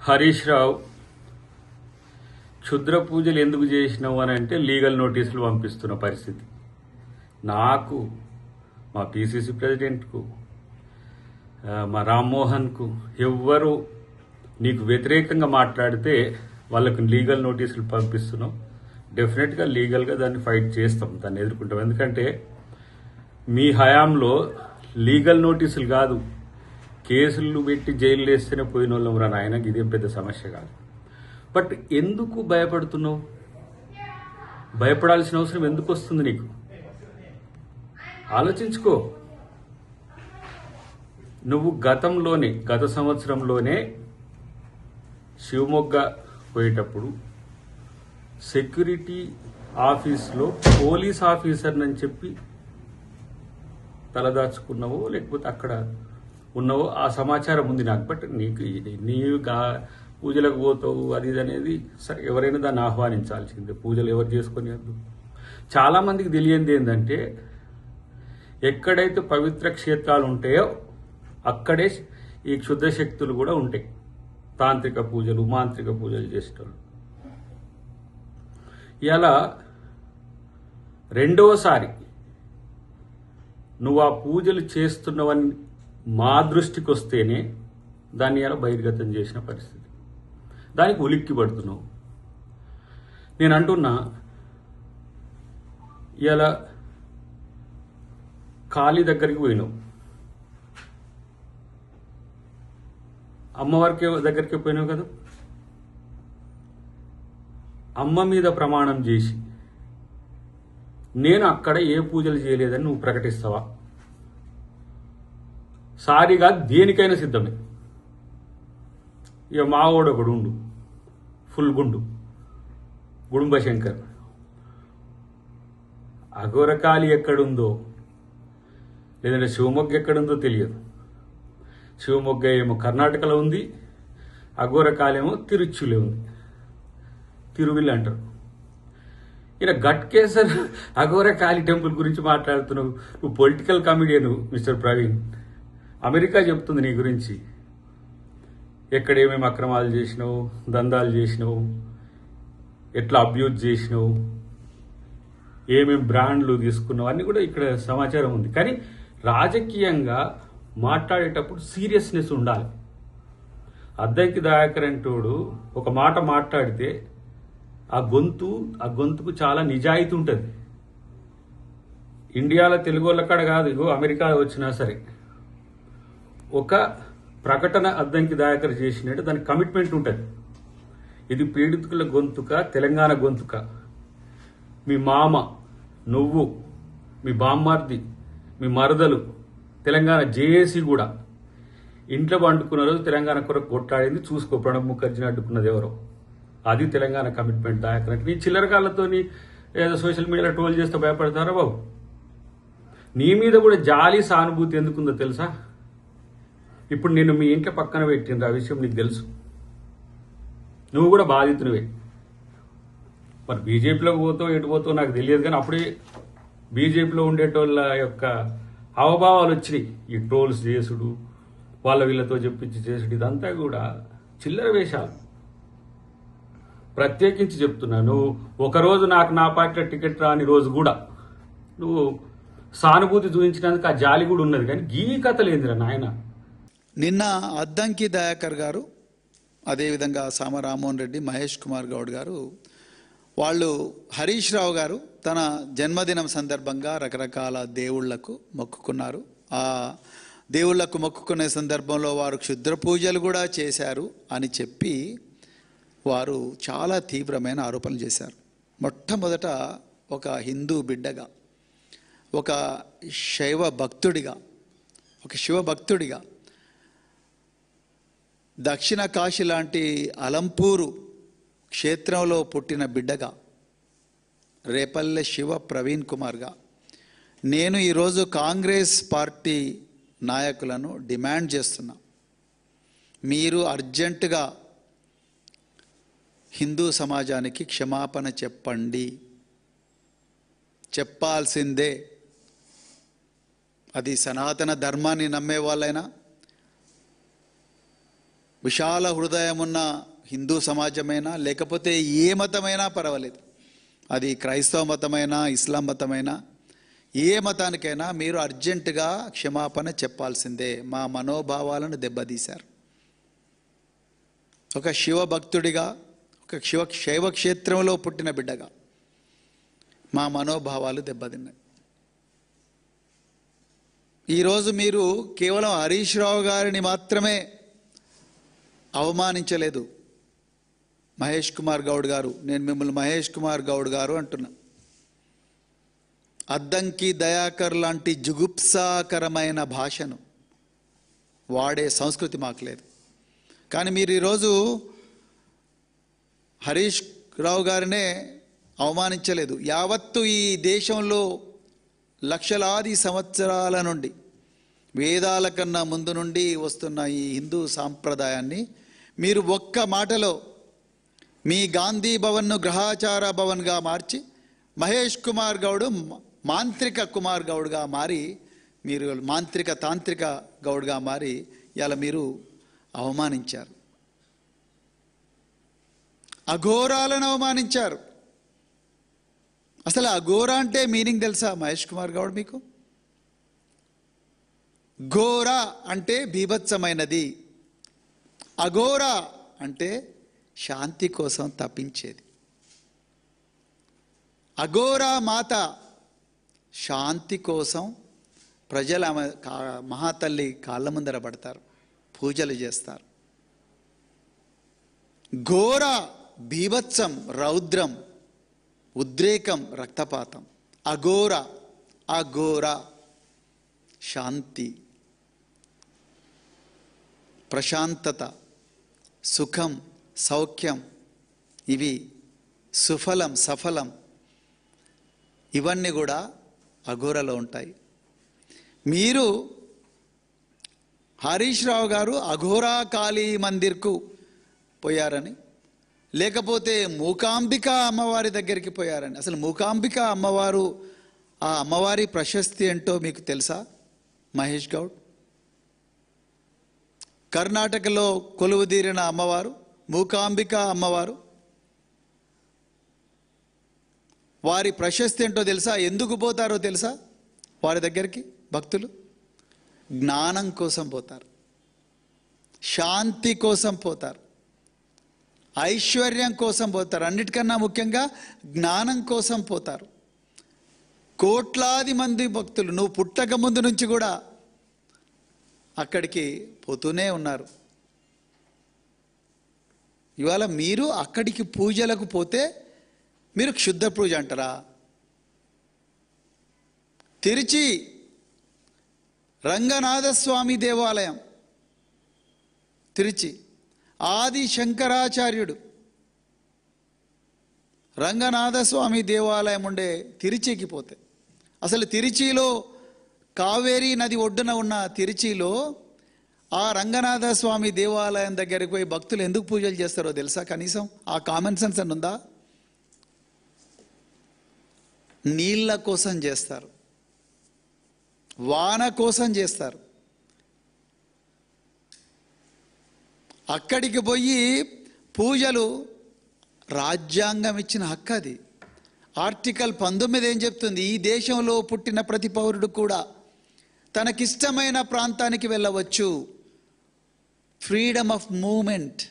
హరీష్ రావు క్షుద్ర పూజలు ఎందుకు చేసినావు అని అంటే లీగల్ నోటీసులు పంపిస్తున్న పరిస్థితి. నాకు, మా పిసిసి ప్రెసిడెంట్కు, మా రామ్మోహన్కు ఎవ్వరు నీకు వ్యతిరేకంగా మాట్లాడితే వాళ్ళకు లీగల్ నోటీసులు పంపిస్తున్నాం. డెఫినెట్గా లీగల్గా దాన్ని ఫైట్ చేస్తాం, దాన్ని ఎదుర్కొంటాం. ఎందుకంటే మీ హయాంలో లీగల్ నోటీసులు కాదు, కేసులు పెట్టి జైలు వేస్తేనే పోయిన వాళ్ళం రా నాయన, ఇదేం పెద్ద సమస్య కాదు. బట్ ఎందుకు భయపడుతున్నావు? భయపడాల్సిన అవసరం ఎందుకు వస్తుంది నీకు? ఆలోచించుకో. నువ్వు గత సంవత్సరంలోనే శివమొగ్గ పోయేటప్పుడు సెక్యూరిటీ ఆఫీస్లో పోలీస్ ఆఫీసర్ అని చెప్పి తలదాచుకున్నావో లేకపోతే అక్కడ ఉన్నావో ఆ సమాచారం ఉంది నాకు. బట్ నీవు పూజలకు పోతావు అది ఇది అనేది సరే, ఎవరైనా దాన్ని ఆహ్వానించాల్సిందే. పూజలు ఎవరు చేసుకొని చాలా మందికి తెలియంది ఏంటంటే, ఎక్కడైతే పవిత్ర క్షేత్రాలు ఉంటాయో అక్కడే ఈ క్షుద్ర శక్తులు కూడా ఉంటాయి. తాంత్రిక పూజలు, మాంత్రిక పూజలు చేసేటోళ్ళు. ఇలా రెండవసారి నువ్వు ఆ పూజలు చేస్తున్నవని మా దృష్టికి వస్తేనే దాన్ని ఇలా బహిర్గతం చేసిన పరిస్థితి. దానికి ఉలిక్కి పడుతున్నావు. నేను అంటున్నా, ఇలా కాళీ దగ్గరికి పోయినావు, అమ్మవారికి దగ్గరికి పోయినావు కదా, అమ్మ మీద ప్రమాణం చేసి నేను అక్కడ ఏ పూజలు చేయలేదని నువ్వు ప్రకటిస్తావా? సారిగా దేనికైనా సిద్ధమే. ఇక మావోడు ఒకడు ఉండు, ఫుల్ గుండు, గుడుంబశంకర్. అఘోరకాళి ఎక్కడుందో లేదంటే శివమొగ్గ ఎక్కడుందో తెలియదు. శివమొగ్గ ఏమో కర్ణాటకలో ఉంది, అఘోరకాళి ఏమో తిరుచులో ఉంది, తిరువిల్ అంటారు. ఈయన గట్కేసర్ అఘోరకాళి టెంపుల్ గురించి మాట్లాడుతున్నావు. నువ్వు political comedian mister Praveen. America చెప్తుంది నీ గురించి, ఎక్కడేమేమి అక్రమాలు చేసినావు, దందాలు చేసినావు, ఎట్లా అబ్యూజ్ చేసినావు, ఏమేమి బ్రాండ్లు తీసుకున్నావు అన్నీ కూడా ఇక్కడ సమాచారం ఉంది. కానీ రాజకీయంగా మాట్లాడేటప్పుడు సీరియస్నెస్ ఉండాలి. అద్దంకి దయాకర్ అంటోడు ఒక మాట మాట్లాడితే ఆ గొంతుకు చాలా నిజాయితీ ఉంటుంది. ఇండియాలో తెలుగు వాళ్ళ కాడ కాదు, ఇగో అమెరికా వచ్చినా సరే ఒక ప్రకటన అద్దంకి దయాకర్ చేసినట్టు దానికి కమిట్మెంట్ ఉంటుంది. ఇది పీడితుల గొంతుక, తెలంగాణ గొంతుక. మీ మామ, నువ్వు, మీ బామ్మార్ది, మీ మరదలు తెలంగాణ జేఏసీ కూడా ఇంట్లో వండుకున్న రోజు తెలంగాణ కొరకు కొట్లాడింది చూసుకో. ప్రణబ్ ముఖర్జీని అడ్డుకున్నది ఎవరో. అది తెలంగాణ కమిట్మెంట్. దయాకర్ అంటే నీ చిల్లరకాళ్ళతో ఏదో సోషల్ మీడియాలో ట్రోల్ చేస్తే భయపడతారా బాబు? నీ మీద కూడా జాలి, సానుభూతి ఎందుకుందో తెలుసా? ఇప్పుడు నేను మీ ఇంట్లో పక్కన పెట్టింది, ఆ విషయం నీకు తెలుసు. నువ్వు కూడా బాధితునివే. మరి బీజేపీలోకి పోతావు ఎటు పోతావు నాకు తెలియదు, కానీ అప్పుడే బీజేపీలో ఉండేటోళ్ళ యొక్క హావభావాలు వచ్చినాయి. ఈ ట్రోల్స్ చేసుడు, వాళ్ళ వీళ్ళతో చెప్పించి చేసుడు, ఇదంతా కూడా చిల్లర వేషాలు. ప్రత్యేకించి చెప్తున్నా, నువ్వు ఒకరోజు నాకు నా పార్టీలో టికెట్ రాని రోజు కూడా నువ్వు సానుభూతి చూపించినందుకు ఆ జాలి కూడా ఉన్నది. కానీ గీ కథలు ఏందిరా నాయన? నిన్న అద్దంకి దయాకర్ గారు, అదేవిధంగా సామ రామ్మోహన్ రెడ్డి, మహేష్ కుమార్ గౌడ్ గారు, వాళ్ళు హరీష్ రావు గారు తన జన్మదినం సందర్భంగా రకరకాల దేవుళ్లకు మొక్కుకున్నారు. ఆ దేవుళ్లకు మొక్కుకునే సందర్భంలో వారు క్షుద్ర పూజలు కూడా చేశారు అని చెప్పి వారు చాలా తీవ్రమైన ఆరోపణలు చేశారు. మొట్టమొదట ఒక హిందూ బిడ్డగా, ఒక శైవ భక్తుడిగా, ఒక శివభక్తుడిగా, దక్షిణ కాశీ లాంటి అలంపూరు క్షేత్రంలో పుట్టిన బిడ్డగా, రేపల్లె శివ ప్రవీణ్ కుమార్గా నేను ఈరోజు కాంగ్రెస్ పార్టీ నాయకులను డిమాండ్ చేస్తున్నా, మీరు అర్జెంటుగా హిందూ సమాజానికి క్షమాపణ చెప్పండి. చెప్పాల్సిందే. అది సనాతన ధర్మాన్ని నమ్మే వాళ్ళైనా, విశాల హృదయం ఉన్న హిందూ సమాజమైనా లేకపోతే ఏ మతమైనా పర్వాలేదు, అది క్రైస్తవ మతమైనా ఇస్లాం మతమైనా ఏ మతానికైనా మీరు అర్జెంటుగా క్షమాపణ చెప్పాల్సిందే. మా మనోభావాలను దెబ్బతీశారు. ఒక శివభక్తుడిగా, ఒక శైవ క్షేత్రంలో పుట్టిన బిడ్డగా మా మనోభావాలు దెబ్బతిన్నాయి. ఈరోజు మీరు కేవలం హరీష్ రావు గారిని మాత్రమే అవమానించలేదు. మహేష్ కుమార్ గౌడ్ గారు, నేను మిమ్మల్ని మహేష్ కుమార్ గౌడ్ గారు అంటున్నా. అద్దంకి దయాకర్ లాంటి జుగుప్సాకరమైన భాషను వాడే సంస్కృతి మాకు లేదు. కానీ మీరు ఈరోజు హరీష్ రావు గారినే అవమానించలేదు. యావత్తు ఈ దేశంలో లక్షలాది సంవత్సరాల నుండి వేదాల కన్నా ముందు నుండి వస్తున్న ఈ హిందూ సాంప్రదాయాన్ని మీరు ఒక్క మాటలో మీ గాంధీ భవన్ను గ్రహాచార భవన్గా మార్చి మహేష్ కుమార్ గౌడ్ మాంత్రిక కుమార్ గౌడ్గా మారి, మీరు మాంత్రిక తాంత్రిక గౌడ్గా మారి ఇలా మీరు అవమానించారు. అఘోరాలను అవమానించారు. అసలు అఘోర అంటే మీనింగ్ తెలుసా మహేష్ కుమార్ గౌడ్ మీకు? ఘోర అంటే బీభత్సమైనది, అఘోర అంటే శాంతి కోసం తప్పించేది. అఘోరా మాత శాంతి కోసం ప్రజల మహాతల్లి కాళ్ళ ముందర పడతారు, పూజలు చేస్తారు. ఘోర బీభత్సం, రౌద్రం, ఉద్రేకం, రక్తపాతం. అఘోర, అఘోర శాంతి, ప్రశాంతత, సుఖం, సౌఖ్యం, ఇవి సుఫలం, సఫలం, ఇవన్నీ కూడా అఘోరలో ఉంటాయి. మీరు హరీష్ రావు గారు అఘోరా కాళీ మందిర్కు పోయారని, లేకపోతే మూకాంబిక అమ్మవారి దగ్గరికి పోయారని. అసలు మూకాంబిక అమ్మవారు, ఆ అమ్మవారి ప్రశస్తి ఏంటో మీకు తెలుసా మహేష్ గౌడ్? కర్ణాటకలో కొలువుదీరిన అమ్మవారు మూకాంబిక అమ్మవారు. వారి ప్రశస్తి ఏంటో తెలుసా? ఎందుకు పోతారో తెలుసా వారి దగ్గరికి భక్తులు? జ్ఞానం కోసం పోతారు, శాంతి కోసం పోతారు, ఐశ్వర్యం కోసం పోతారు, అన్నిటికన్నా ముఖ్యంగా జ్ఞానం కోసం పోతారు. కోట్లాది మంది భక్తులు నువ్వు పుట్టక ముందు నుంచి కూడా అక్కడికి పోతూనే ఉన్నారు. ఇవాళ మీరు అక్కడికి పూజలకు పోతే మీరు క్షుద్ర పూజ అంటారా? తిరుచి రంగనాథస్వామి దేవాలయం, తిరుచి ఆది శంకరాచార్యుడు రంగనాథస్వామి దేవాలయం ఉండే తిరుచికి పోతే, అసలు తిరుచిలో కావేరీ నది ఒడ్డున ఉన్న తిరుచిలో ఆ రంగనాథస్వామి దేవాలయం దగ్గరికి పోయి భక్తులు ఎందుకు పూజలు చేస్తారో తెలుసా? కనీసం ఆ కామన్ సెన్స్ అని ఉందా? నీళ్ళ కోసం చేస్తారు, వాన కోసం చేస్తారు. అక్కడికి పోయి పూజలు రాజ్యాంగం ఇచ్చిన హక్కు అది. ఆర్టికల్ 19 ఏం చెప్తుంది? ఈ దేశంలో పుట్టిన ప్రతి పౌరుడు కూడా తనకిష్టమైన ప్రాంతానికి వెళ్ళవచ్చు. Freedom of moment.